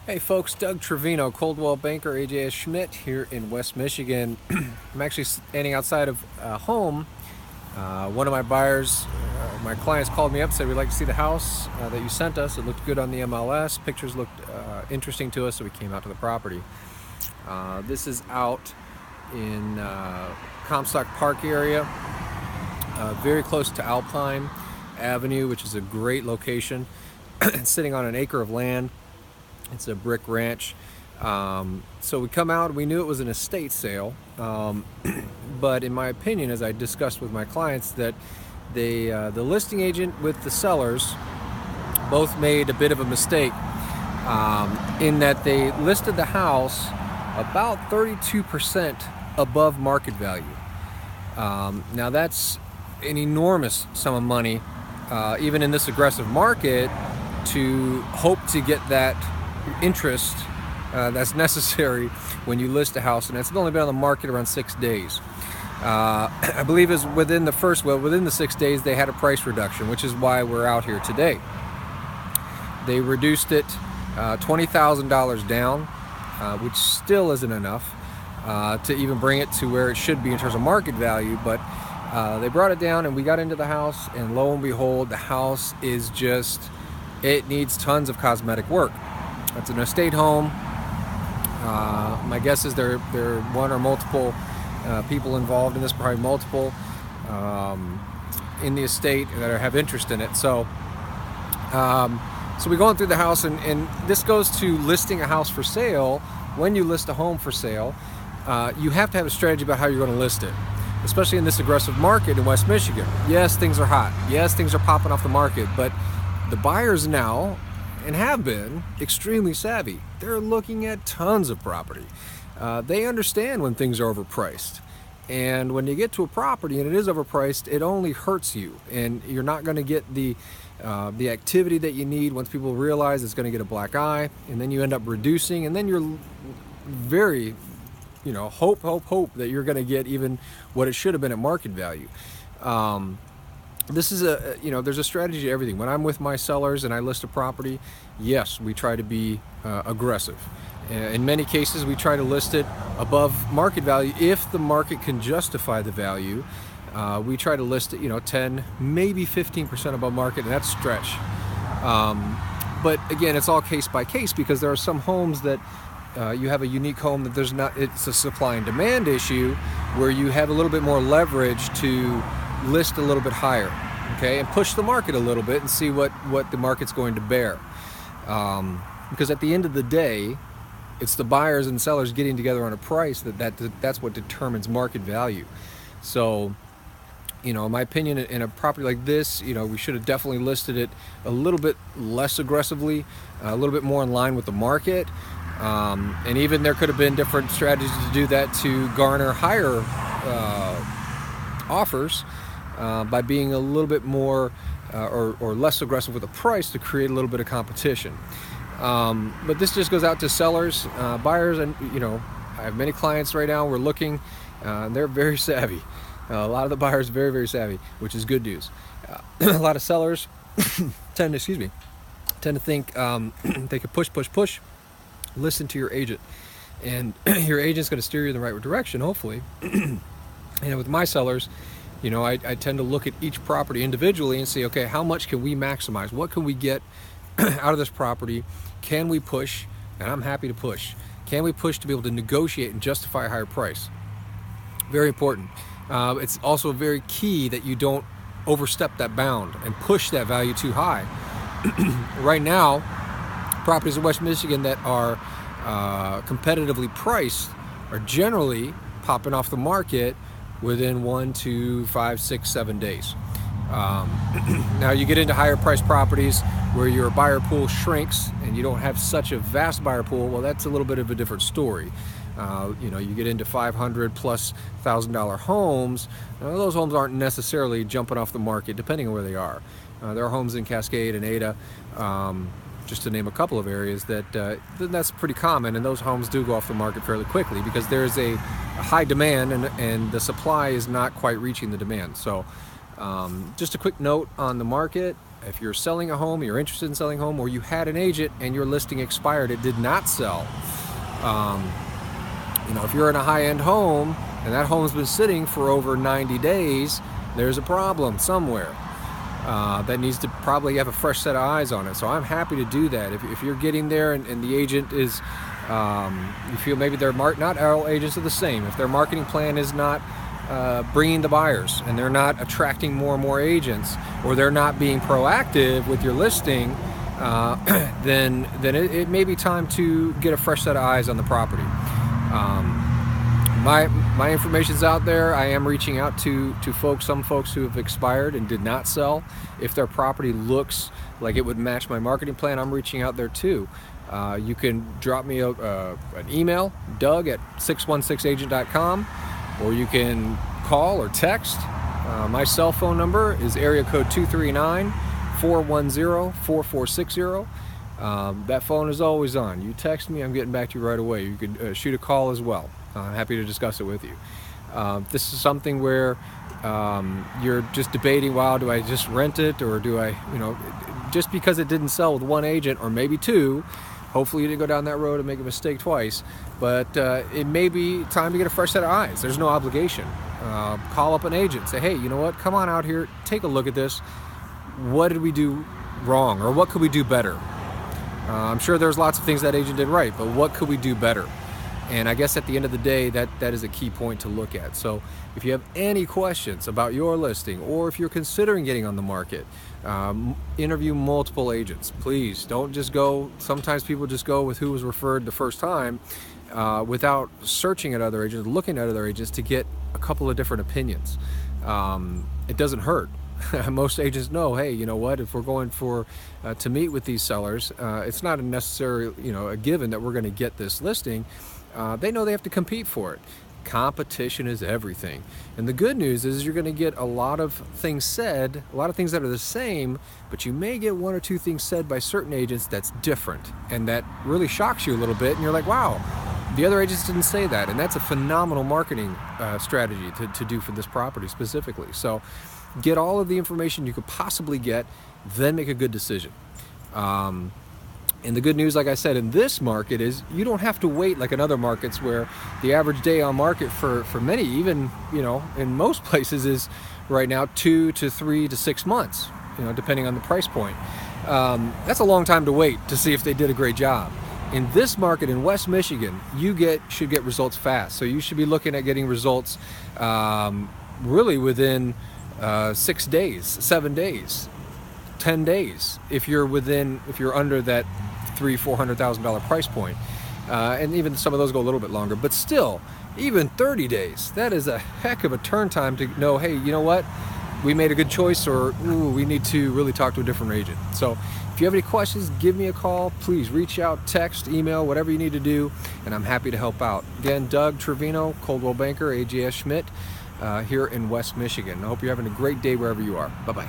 Hey folks, Doug Trevino, Coldwell banker, AJS Schmidt here in West Michigan. I'm actually standing outside of home. One of my buyers, my clients called me up and said, we'd like to see the house that you sent us. It looked good on the MLS. Pictures looked interesting to us, so we came out to the property. This is out in Comstock Park area, very close to Alpine Avenue, which is a great location. It's sitting on an acre of land. It's a brick ranch. So we come out, we knew it was an estate sale, but in my opinion, as I discussed with my clients, that the listing agent with the sellers both made a bit of a mistake in that they listed the house about 32% above market value. Now that's an enormous sum of money, even in this aggressive market, to hope to get that interest that's necessary when you list a house, and it's only been on the market around 6 days. I believe is within the 6 days they had a price reduction, which is why we're out here today. They reduced it $20,000 down, which still isn't enough to even bring it to where it should be in terms of market value, but they brought it down and we got into the house, and lo and behold, the house is just, it needs tons of cosmetic work. It's an estate home. My guess is there are one or multiple people involved in this, probably multiple in the estate that have interest in it. So we're going through the house, and this goes to listing a house for sale. When you list a home for sale, you have to have a strategy about how you're going to list it, especially in this aggressive market in West Michigan. Yes, things are hot. Yes, things are popping off the market, but the buyers now, and have been, extremely savvy. They're looking at tons of property. They understand when things are overpriced. And when you get to a property and it is overpriced, it only hurts you. And you're not going to get the activity that you need once people realize it's going to get a black eye. And then you end up reducing, and then you're very, hope that you're going to get even what it should have been at market value. This is there's a strategy to everything. When I'm with my sellers and I list a property, yes, we try to be aggressive. In many cases, we try to list it above market value. If the market can justify the value, we try to list it, 10, maybe 15% above market, and that's stretch. But again, it's all case by case, because there are some homes that you have a unique home that it's a supply and demand issue where you have a little bit more leverage to list a little bit higher, okay, and push the market a little bit and see what the market's going to bear. Because at the end of the day, it's the buyers and sellers getting together on a price that's what determines market value. So, in my opinion, in a property like this, we should have definitely listed it a little bit less aggressively, a little bit more in line with the market. And even there could have been different strategies to do that, to garner higher offers by being a little bit more or less aggressive with the price to create a little bit of competition. But this just goes out to sellers, buyers, and I have many clients right now. We're looking, they're very savvy. A lot of the buyers very, very savvy, which is good news. A lot of sellers tend to think they could push, listen to your agent, and your agent's going to steer you in the right direction, hopefully. And with my sellers, I tend to look at each property individually and say, okay, how much can we maximize? What can we get out of this property? Can we push? And I'm happy to push. Can we push to be able to negotiate and justify a higher price? Very important. It's also very key that you don't overstep that bound and push that value too high. Right now, properties in West Michigan that are competitively priced are generally popping off the market within 1 to 5, 6, 7 days. Now you get into higher priced properties where your buyer pool shrinks and you don't have such a vast buyer pool. Well, that's a little bit of a different story. You get into $500,000 plus homes. Those homes aren't necessarily jumping off the market, depending on where they are. There are homes in Cascade and Ada, just to name a couple of areas that's pretty common, and those homes do go off the market fairly quickly because there's a high demand and the supply is not quite reaching the demand. So just a quick note on the market. if you're selling a home, you're interested in selling a home, or you had an agent and your listing expired, it did not sell. If you're in a high-end home and that home's been sitting for over 90 days, there's a problem somewhere that needs to probably have a fresh set of eyes on it. So I'm happy to do that. If you're getting there and the agent is, you feel maybe not all agents are the same. If their marketing plan is not bringing the buyers and they're not attracting more and more agents, or they're not being proactive with your listing, then it may be time to get a fresh set of eyes on the property. My information's out there. I am reaching out to some folks who have expired and did not sell. If their property looks like it would match my marketing plan, I'm reaching out there too. You can drop me an email, doug@616agent.com, or you can call or text. My cell phone number is area code 239-410-4460. That phone is always on. You text me, I'm getting back to you right away. You can shoot a call as well. I'm happy to discuss it with you. This is something where you're just debating, wow, do I just rent it, or do I, just because it didn't sell with one agent or maybe two, hopefully you didn't go down that road and make a mistake twice, but it may be time to get a fresh set of eyes. There's no obligation. Call up an agent, say, hey, you know what, come on out here, take a look at this. What did we do wrong, or what could we do better? I'm sure there's lots of things that agent did right, but what could we do better? And I guess at the end of the day, that is a key point to look at. So if you have any questions about your listing, or if you're considering getting on the market, interview multiple agents. Please don't just go, sometimes people just go with who was referred the first time without searching at other agents, looking at other agents to get a couple of different opinions. It doesn't hurt. Most agents know, hey, you know what, if we're going to meet with these sellers, it's not a necessary, a given that we're going to get this listing. They know they have to compete for it. Competition is everything. And the good news is you're going to get a lot of things said, a lot of things that are the same, but you may get one or two things said by certain agents that's different, and that really shocks you a little bit, and you're like, wow, the other agents didn't say that. And that's a phenomenal marketing strategy to do for this property specifically. So get all of the information you could possibly get, then make a good decision. And the good news, like I said, in this market is you don't have to wait like in other markets where the average day on market for many, even, in most places, is right now 2 to 3 to 6 months, depending on the price point. That's a long time to wait to see if they did a great job. In this market in West Michigan, you should get results fast. So you should be looking at getting results really within 6 days, 7 days, 10 days, if you're under that $300,000-$400,000 price point, and even some of those go a little bit longer, but still, even 30 days, that is a heck of a turn time to know, hey, you know what, we made a good choice, or we need to really talk to a different agent. So if you have any questions, give me a call. Please reach out, text, email, whatever you need to do, and I'm happy to help out. Again, Doug Trevino, Coldwell Banker, AJS Schmidt, here in West Michigan. I hope you're having a great day wherever you are. Bye-bye.